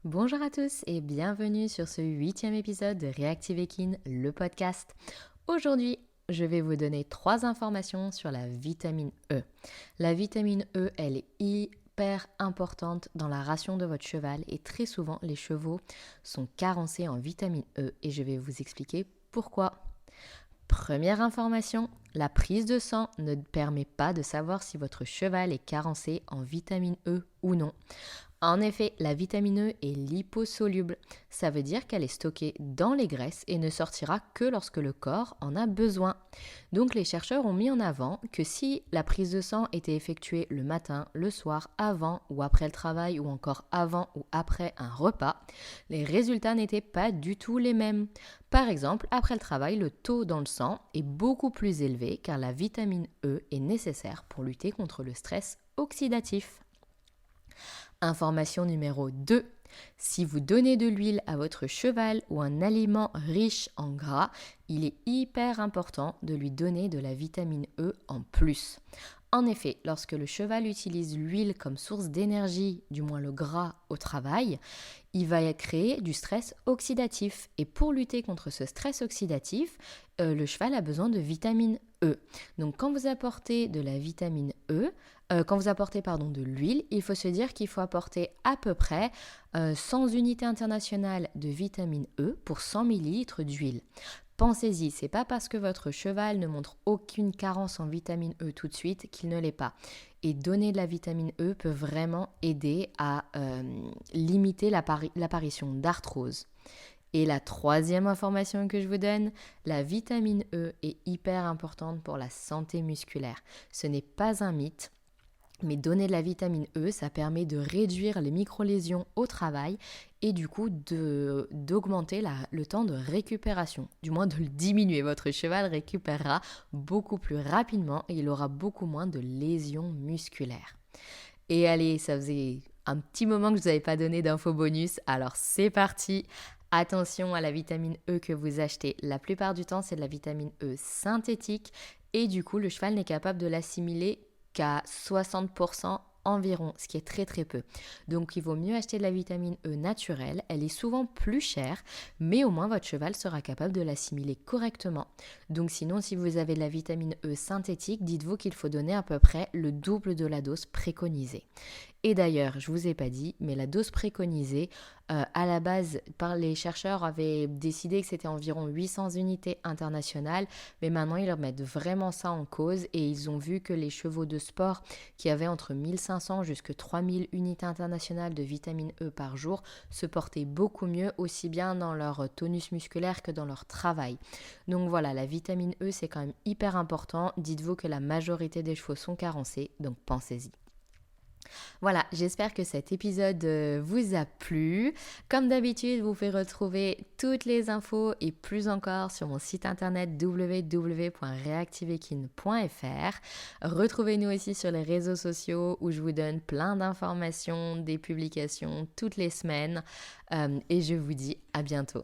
Bonjour à tous et bienvenue sur ce 8e épisode de Reactive Ekin, le podcast. Aujourd'hui, je vais vous donner 3 informations sur la vitamine E. La vitamine E, elle est hyper importante dans la ration de votre cheval et très souvent, les chevaux sont carencés en vitamine E et je vais vous expliquer pourquoi. Première information, la prise de sang ne permet pas de savoir si votre cheval est carencé en vitamine E ou non. En effet, la vitamine E est liposoluble. Ça veut dire qu'elle est stockée dans les graisses et ne sortira que lorsque le corps en a besoin. Donc les chercheurs ont mis en avant que si la prise de sang était effectuée le matin, le soir, avant ou après le travail ou encore avant ou après un repas, les résultats n'étaient pas du tout les mêmes. Par exemple, après le travail, le taux dans le sang est beaucoup plus élevé car la vitamine E est nécessaire pour lutter contre le stress oxydatif. Information numéro 2. Si vous donnez de l'huile à votre cheval ou un aliment riche en gras, il est hyper important de lui donner de la vitamine E en plus. En effet, lorsque le cheval utilise l'huile comme source d'énergie, du moins le gras au travail, il va créer du stress oxydatif. Et pour lutter contre ce stress oxydatif, le cheval a besoin de vitamine E. Donc quand vous apportez de la vitamine E, quand vous apportez de l'huile, il faut se dire qu'il faut apporter à peu près 100 unités internationales de vitamine E pour 100 ml d'huile. Pensez-y, c'est pas parce que votre cheval ne montre aucune carence en vitamine E tout de suite qu'il ne l'est pas. Et donner de la vitamine E peut vraiment aider à limiter l'apparition d'arthrose. Et la 3e information que je vous donne, la vitamine E est hyper importante pour la santé musculaire. Ce n'est pas un mythe. Mais donner de la vitamine E, ça permet de réduire les micro-lésions au travail et du coup d'augmenter le temps de récupération, du moins de le diminuer. Votre cheval récupérera beaucoup plus rapidement et il aura beaucoup moins de lésions musculaires. Et allez, ça faisait un petit moment que je vous avais pas donné d'infos bonus, alors c'est parti. Attention à la vitamine E que vous achetez. La plupart du temps, c'est de la vitamine E synthétique et du coup, le cheval n'est capable de l'assimiler qu'à 60% environ, ce qui est très très peu. Donc il vaut mieux acheter de la vitamine E naturelle, elle est souvent plus chère, mais au moins votre cheval sera capable de l'assimiler correctement. Donc sinon, si vous avez de la vitamine E synthétique, dites-vous qu'il faut donner à peu près le double de la dose préconisée. Et d'ailleurs, je ne vous ai pas dit, mais la dose préconisée, à la base, les chercheurs avaient décidé que c'était environ 800 unités internationales, mais maintenant ils remettent vraiment ça en cause et ils ont vu que les chevaux de sport qui avaient entre 1500 jusqu'à 3000 unités internationales de vitamine E par jour se portaient beaucoup mieux, aussi bien dans leur tonus musculaire que dans leur travail. Donc voilà, la vitamine E c'est quand même hyper important. Dites-vous que la majorité des chevaux sont carencés, donc pensez-y. Voilà, j'espère que cet épisode vous a plu. Comme d'habitude, vous pouvez retrouver toutes les infos et plus encore sur mon site internet www.reactiveekin.fr. Retrouvez-nous aussi sur les réseaux sociaux où je vous donne plein d'informations, des publications toutes les semaines et je vous dis à bientôt.